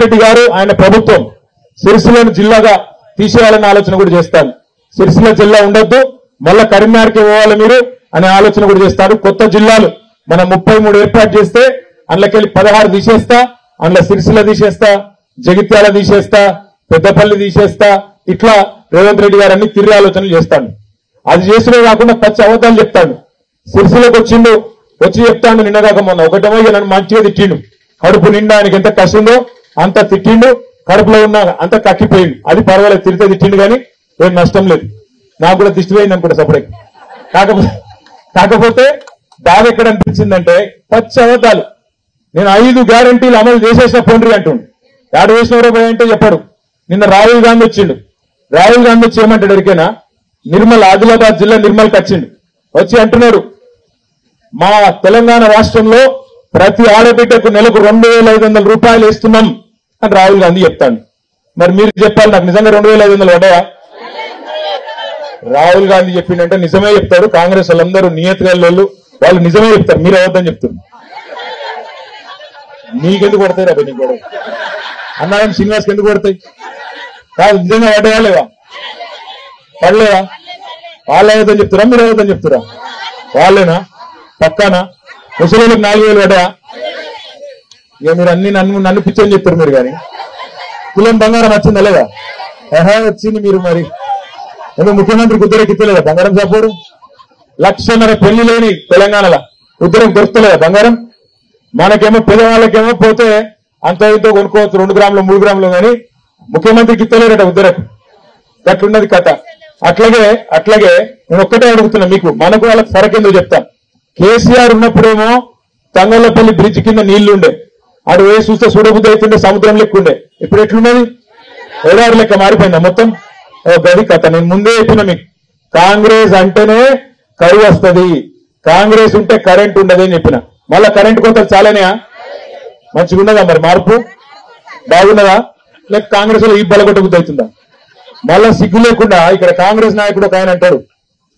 రెడ్డి గారు ఆయన ప్రభుత్వం సిరిసిల్లను జిల్లాగా తీసేయాలనే ఆలోచన కూడా చేస్తాను. సిరిసిల్ల జిల్లా ఉండొద్దు, మళ్ళా కరీంనగర్కి పోవాలి మీరు అనే ఆలోచన కూడా చేస్తారు. కొత్త జిల్లాలు మనం 33 ఏర్పాటు చేస్తే అందులోకెళ్ళి 16 తీసేస్తా, అందులో సిరిసిల్ల తీసేస్తా, జగిత్యాల తీసేస్తా, పెద్దపల్లి తీసేస్తా, ఇట్లా రేవంత్ రెడ్డి గారు అన్ని తిరిగి ఆలోచనలు చేస్తాడు. అది చేసినే కాకుండా పచ్చి అబద్ధాలు చెప్తాడు. సిరిసిల్లకు వచ్చిండు, వచ్చి చెప్తాడు నిన్నగాక మొన్న ఒకటేమో నన్ను మంచిగా తిట్టిండు, కడుపు నిండా ఆయనకి ఎంత కసిందో అంత తిట్టిండు, కడుపులో ఉన్న అంత కక్కిపోయిండు. అది పర్వాలేదు, తిరితే తిట్టిండు కానీ ఏం నష్టం లేదు. నాకు కూడా దిష్టి పోయింది అనుకుంటా సపరేట్. కాకపోతే బాధ ఎక్కడ అనిపించిందంటే పచ్చి అబద్ధాలు. నేను 5 గ్యారంటీలు అమలు చేసేసిన పోండ్రి అంటుండు. యాడు వేసినవరో అంటే చెప్పాడు. నిన్న రాహుల్ గాంధీ వచ్చిండు. రాహుల్ గాంధీ వచ్చి ఏమంటాడు ఎరికేనా, నిర్మల్ ఆదిలాబాద్ జిల్లా నిర్మల్కి వచ్చిండు. వచ్చి అంటున్నాడు మా తెలంగాణ రాష్ట్రంలో ప్రతి ఆడబిడ్డకు నెలకు 2500 రూపాయలు ఇస్తున్నాం అని రాహుల్ గాంధీ చెప్తాడు. మరి మీరు చెప్పాలి నాకు నిజంగా 2500 పడ్డాయా? రాహుల్ గాంధీ చెప్పిండంటే నిజమే చెప్తారు. కాంగ్రెస్ వాళ్ళందరూ నియతగా వాళ్ళు నిజమే చెప్తారు, మీరు అవద్దని చెప్తున్నారు. నీకెందుకు పడతాయి రాబోయ్? నీకు కూడా అన్నారం శ్రీనివాస్కి ఎందుకు పడతాయి? కాదు, నిజంగా పడ్డాయా లేవా? పడలేదా? వాళ్ళు అవద్దని చెప్తారా, మీరు అవద్దని చెప్తారా? వాళ్ళేనా? పక్కానా? ముసలిలకు 4000 పడ్డాయా? ఇక మీరు అన్ని నన్ను పిచ్చని చెప్తారు మీరు. కానీ కులం బంగారం వచ్చిందా లేదా? వచ్చింది. మీరు మరి ఎందుకు ముఖ్యమంత్రికి ఉద్దరికి ఇస్తలేదా బంగారం? సపోరు 1,00,000 పెళ్లి లేని తెలంగాణలో ఉద్దరికి దొరుకుతలేదా బంగారం? మనకేమో పేదవాళ్ళకేమో పోతే అంత ఇంతో కొనుక్కోవచ్చు 2 గ్రాములు 3 గ్రాములు, కానీ ముఖ్యమంత్రికి ఇస్తలేరట ఉద్దరకు. అట్లున్నది కథ. అట్లాగే నేను ఒక్కటే అడుగుతున్నా మీకు, మనకు వాళ్ళకి ఫరక్ ఎందుకు చెప్తాను. కేసీఆర్ ఉన్నప్పుడేమో తంగళ్లపల్లి బ్రిడ్జ్ కింద నీళ్లుండే, అటు వేసి చూస్తే చూడబుద్ధి అవుతుండే సముద్రం లెక్క ఉండే. ఇప్పుడు ఎట్లున్నది? ఎడారి లెక్క మారిపోయిందా మొత్తం? గది కథ. నేను ముందే చెప్పిన మీకు, కాంగ్రెస్ అంటేనే కరువు వస్తుంది, కాంగ్రెస్ ఉంటే కరెంట్ ఉండదు అని చెప్పిన. మళ్ళా కరెంట్ కోతలు చాలానే మంచిగా ఉన్నదా? మరి మార్పు బాగున్నదా? లేక కాంగ్రెస్ లో ఈ బలగొట్ట బుద్ధి అవుతుందా? మళ్ళా సిగ్గు లేకుండా ఇక్కడ కాంగ్రెస్ నాయకుడు ఒక ఆయన అంటాడు,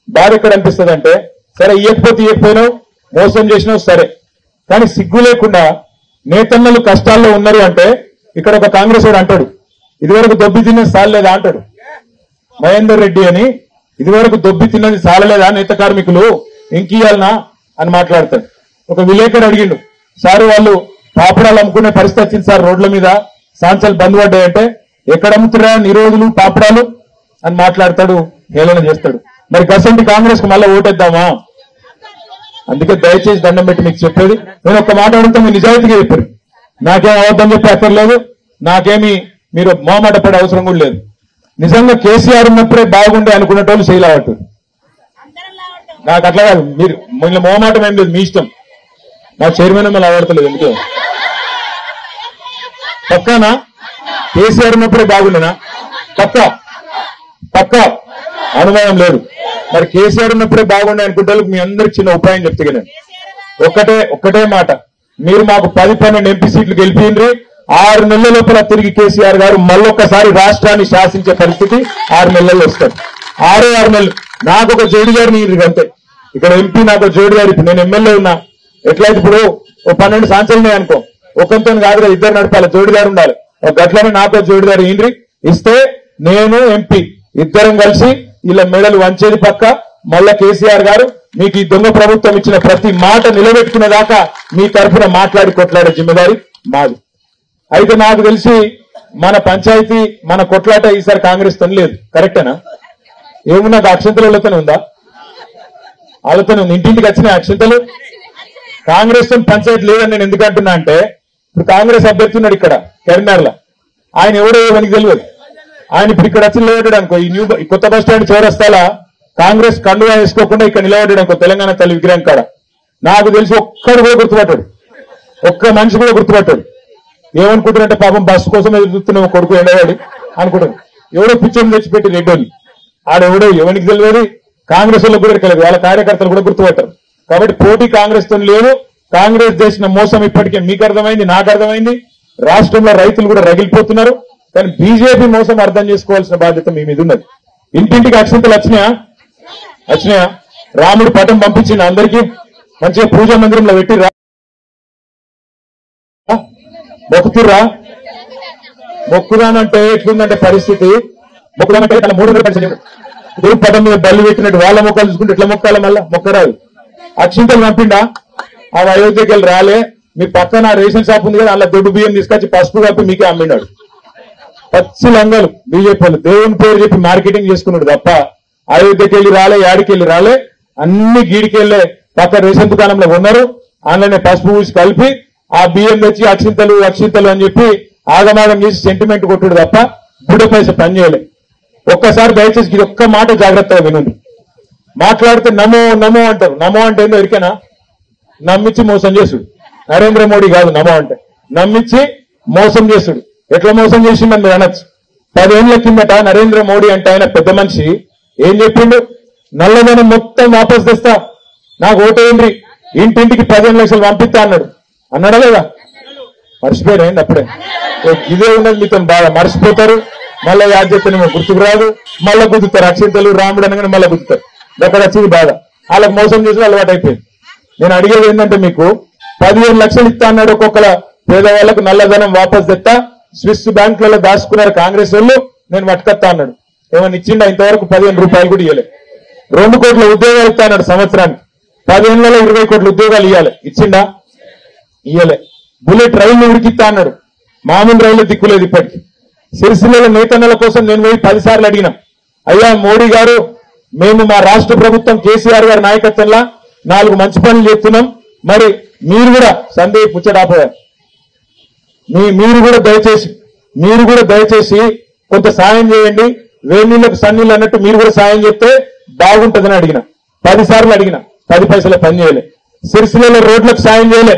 బాధ ఎక్కడ అనిపిస్తుంది అంటే, సరే ఇవ్వకపోయినావు, మోసం చేసినావు సరే, కానీ సిగ్గు లేకుండా నేతన్నలు కష్టాల్లో ఉన్నారు అంటే ఇక్కడ ఒక కాంగ్రెస్ వాడు అంటాడు, ఇదివరకు దొబ్బి తిన్నది సాలలేదా అంటాడు. మహేందర్ రెడ్డి అని ఇదివరకు దొబ్బి తిన్నది సాలలేదా నేత కార్మికులు, ఇంకియాలనా అని మాట్లాడతాడు. ఒక విలేకరు అడిగిండు, సార్ వాళ్ళు పాపడాలు అమ్ముకునే పరిస్థితి వచ్చింది సార్, రోడ్ల మీద సాంచలు బంద్ పడ్డాయంటే, ఎక్కడ అమ్ముతున్నా నిరోధులు పాపడాలు అని మాట్లాడతాడు, హేళన చేస్తాడు. మరి గసంటి కాంగ్రెస్ కు మళ్ళీ ఓటేద్దామా? అందుకే దయచేసి దండం పెట్టి మీకు చెప్పేది, నేను ఒక్క మాట అడుగుతా, మీరు నిజాయితీగా చెప్పారు. నాకేం అవద్దని చెప్పి అక్కర్లేదు, నాకేమి మీరు మోమాట పడే అవసరం కూడా లేదు. నిజంగా కేసీఆర్ ఉన్నప్పుడే బాగుండే అనుకునేటోళ్ళు చేయలేవట్టు. నాకు అట్లా కాదు, మీరు మిమ్మల్ని మోమాటం ఏం లేదు, మీ ఇష్టం. నా చైర్మన్ మిమ్మల్ని అవడతలేదు ఎందుకే? పక్కానా? కేసీఆర్ ఉన్నప్పుడే బాగుండేనా? పక్కా అనుమానం లేదు. మరి కేసీఆర్ ఉన్నప్పుడే బాగుండే అనుకుంటే మీ అందరికి చిన్న ఉపాయం చెప్తే కదా, ఒక్కటే మాట, మీరు మాకు 10-12 ఎంపీ సీట్లు గెలిపిండ్రి, 6 నెలల లోపల తిరిగి కేసీఆర్ గారు మళ్ళొక్కసారి రాష్ట్రాన్ని శాసించే పరిస్థితి 6 నెలల్లో వస్తారు. 6 నెలలు నాకు ఒక జోడి గారిని అంతే. ఇక్కడ ఎంపీ నాకు ఒక జోడి గారు, ఇప్పుడు నేను ఎమ్మెల్యే ఉన్నా, ఎట్లయితే ఇప్పుడు ఓ 12 సంవత్సరాలు అనుకో, ఒకంతో కాదు, 2 నడపాలి, జోడిదారు ఉండాలి. ఒక గట్లనే నాకు జోడిదారు ఇండ్రి ఇస్తే నేను ఎంపీ ఇద్దరం కలిసి ఇలా మెడలు వంచేది పక్క. మళ్ళా కేసీఆర్ గారు మీకు ఈ దొంగ ప్రభుత్వం ఇచ్చిన ప్రతి మాట నిలబెట్టుకునే దాకా మీ తరఫున మాట్లాడి కొట్లాడే జిమ్మేదారి మాది. అయితే నాకు తెలిసి మన పంచాయతీ మన కొట్లాట ఈసారి కాంగ్రెస్ తో లేదు, కరెక్టేనా? ఏమున్నా అక్షంతలు వాళ్ళతోనే ఉందా? వాళ్ళతోనే ఉంది. ఇంటింటికి వచ్చిన అక్షంతలు. కాంగ్రెస్ తో పంచాయతీ లేదని నేను ఎందుకు అంటున్నా అంటే, ఇప్పుడు కాంగ్రెస్ అభ్యర్థి ఉన్నాడు ఇక్కడ కరీంనగర్లో, ఆయన ఎవడో మనకి తెలియదు. ఆయన ఇప్పుడు ఇక్కడ వచ్చి నిలబడ్డాడు అనుకో, ఈ కొత్త బస్ స్టాండ్ చౌరస్తాల కాంగ్రెస్ కండువా వేసుకోకుండా ఇక్కడ నిలబడ్డాడు అనుకో, తెలంగాణ తల్లి విగ్రహం కాడ, నాకు తెలిసి ఒక్కడు కూడా గుర్తుపట్టాడు, ఒక్క మనిషి కూడా గుర్తుపట్టాడు. ఏమనుకుంటారంటే పాపం బస్సు కోసం ఎదుగుతున్నాం కొడుకు ఎండవాడి అనుకుంటారు. ఎవడో పిచ్చని తెచ్చిపెట్టి రెడ్డోని ఆడెవడో ఎవరికి తెలియదు, కాంగ్రెస్ వాళ్ళకి కూడా తెలియదు, వాళ్ళ కార్యకర్తలు కూడా గుర్తుపట్టారు. కాబట్టి పోటీ కాంగ్రెస్ తో లేదు. కాంగ్రెస్ చేసిన మోసం ఇప్పటికే మీకు అర్థమైంది, నాకు అర్థమైంది, రాష్ట్రంలో రైతులు కూడా రగిలిపోతున్నారు. కానీ బీజేపీ మోసం అర్థం చేసుకోవాల్సిన బాధ్యత మీ మీద ఉన్నది. ఇంటింటికి అక్షంతలు వచ్చినాయా? రాముడు పటం పంపించిన అందరికీ మంచిగా పూజా మందిరంలో పెట్టి మొక్కుతుర్రా? మొక్కుదానంటే ఎట్లుందంటే పరిస్థితి, మొక్కుదానంటే తన 300 పరిస్థితి దేవుడు పదం మీద బల్లి పెట్టినట్టు వాళ్ళ మొక్కలు చూసుకుంటే ఎట్లా మొక్కాలి, మళ్ళా మొక్కరాదు. అక్షింతలు పంపిండా ఆ అయోధ్యకి వెళ్ళి రాలే, మీ పక్కన రేషన్ షాప్ ఉంది కదా, అలా దొడ్డు బియ్యం తీసుకొచ్చి పసుపు కప్పి మీకే అమ్మినాడు. పచ్చి లంగలు బీజేపీ వాళ్ళు దేవుని పేరు చెప్పి మార్కెటింగ్ చేసుకున్నాడు తప్ప అయోధ్యకి వెళ్ళి రాలే, యాడికి వెళ్ళి రాలే. అన్ని గీడికెళ్లే పక్క రేషన్ దుకాణంలో ఉన్నారు, అందులోనే పసుపు పూసి కలిపి ఆ బియ్యం తెచ్చి అక్షింతలు అక్షింతలు అని చెప్పి ఆగమాగం చేసి సెంటిమెంట్ కొట్టుడు తప్ప బుడ్డ పైస పని చేయలే. ఒక్కసారి దయచేసి ఇది ఒక్క మాట జాగ్రత్తగా వినండి. మాట్లాడితే నమో నమో అంటారు. నమో అంటే ఏందో ఎరికేనా? నమ్మించి మోసం చేసుడు. నరేంద్ర మోడీ కాదు నమో అంటే, నమ్మించి మోసం చేసుడు. ఎట్లా మోసం చేసిండని మీరు అనొచ్చు. 10 ఏళ్ల కిందట నరేంద్ర మోడీ అంటే ఆయన పెద్ద మనిషి ఏం చెప్పిండు? నల్లధనం మొత్తం వాపస్ తెస్తా, నాకు ఓటేయండి, ఇంటింటికి 15 లక్షలు పంపిస్తా అన్నాడు. అన్నాడా లేదా? మర్చిపోయారండి అప్పుడే. ఇదే ఉన్నది మీతో బాగా మర్చిపోతారు, మళ్ళీ యాడ్ చేస్తేనేమో గుర్తుకు రాదు, మళ్ళీ గుద్దుతారు. అక్షింతలు రాముడు అనగానే మళ్ళీ గుద్దుతారు. అక్కడ వచ్చింది బాధ. వాళ్ళకి మోసం చేసి అలవాటు అయిపోయింది. నేను అడిగేది ఏంటంటే మీకు 15 లక్షలు ఇస్తా అన్నాడు ఒక్కొక్కల పేదవాళ్లకు, నల్లధనం వాపస్ తెస్తా, స్విస్ బ్యాంకులలో దాచుకున్నారు కాంగ్రెస్ వాళ్ళు, నేను పట్టుకొస్తా అన్నాడు. ఏమన్నా ఇచ్చిండా? ఇంతవరకు 15 రూపాయలు కూడా ఇవ్వలే. 2 కోట్ల ఉద్యోగాలు ఇస్తా అన్నాడు సంవత్సరానికి, 10 ఏళ్లలో 20 కోట్ల ఉద్యోగాలు ఇవ్వాలి, ఇచ్చిండా? ఇయ్యలే. బుల్లెట్ రైళ్లు ఉడికిస్తా అన్నాడు, మామూలు రైళ్లు దిక్కులేదు ఇప్పటికి. సిరిసిల్లలో నేతన్నల కోసం నేను పోయి 10 సార్లు అడిగినా, అయ్యా మోడీ గారు, మేము మా రాష్ట్ర ప్రభుత్వం కేసీఆర్ గారి నాయకత్వంలో 4 మంచి పనులు చేస్తున్నాం, మరి మీరు కూడా సందేహ్ ముచ్చటాపోయారు, మీరు కూడా దయచేసి కొంత సాయం చేయండి, వేణీళ్ళకు సన్నీళ్ళు అన్నట్టు మీరు కూడా సాయం చేస్తే బాగుంటుందని అడిగిన. 10 సార్లు అడిగిన, 10 పైసల పని చేయలే. సిరిసిల్లలో రోడ్లకు సాయం చేయలే,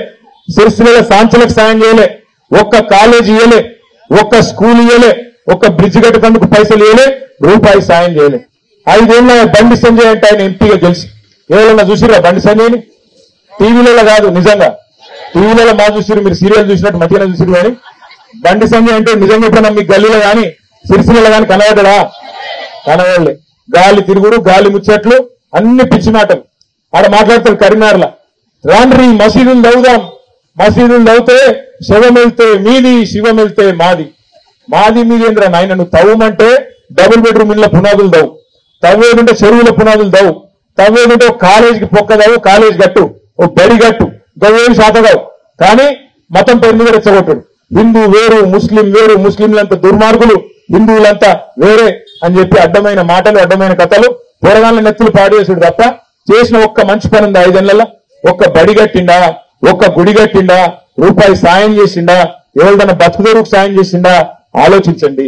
సిరిసిల్లలో సాంచలకు సాయం చేయలే, ఒక్క కాలేజీ ఇయ్యలే, ఒక్క స్కూల్ ఇయ్యలే, ఒక్క బ్రిడ్జ్ కట్టేందుకు పైసలు ఇయ్యలే, రూపాయి సాయం చేయలే. 5 ఏళ్ళ బండి సంజయ్ అంటే ఆయన ఎంపీగా గెలిచి ఎవరన్నా చూసిరా బండి సంజయ్ని? టీవీలలో కాదు, నిజంగా టీవీలలో మా చూసిరు, మీరు సీరియల్ చూసినట్టు మంచిగా చూసిరు. కానీ బండి సంజయ్ అంటే నిజంగా ఎప్పుడన్నా మీ గల్లీలో కానీ సిరిసిల్లలో కానీ కనబడ్డా? కనబడలే. గాలి తిరుగుడు, గాలి ముచ్చట్లు, అన్ని పిచ్చి మాటలు ఆడ మాట్లాడతారు. కరీంనగర్లో రాండ్రి మసీదులు దవ్వుదాం, మసీదులు దవ్వుతే శవం వెళ్తే మీది, శివం వెళ్తే మాది. మాది మీది ఏంద్రా నాయన? నువ్వు తవ్వమంటే డబుల్ బెడ్రూమ్ ఇళ్ళ పునాదులు దవ్వు, తవ్వేదుంటే చెరువుల పునాదులు దవ్వు, తవ్వేదుంటే ఒక కాలేజీకి పొక్కదావు, కాలేజీ గట్టు, ఓ బడి గట్టు, గవ్వేమి శాతగావు. కానీ మతం పేరు మీద రెచ్చగొట్టాడు. హిందూ వేరు, ముస్లిం వేరు, ముస్లింలంతా దుర్మార్గులు, హిందువులంతా వేరే అని చెప్పి అడ్డమైన మాటలు, అడ్డమైన కథలు, పోరగాళ్ళ నెత్తులు పాడేసాడు తప్ప చేసిన ఒక్క మంచి పని ఉందా? 5 ఏళ్లలో ఒక్క బడి కట్టిండా, ఒక్క గుడి కట్టిండా, రూపాయి సాయం చేసిండా, ఎవరిదన్నా బతుకుదొరుకు సాయం చేసిండా? ఆలోచించండి.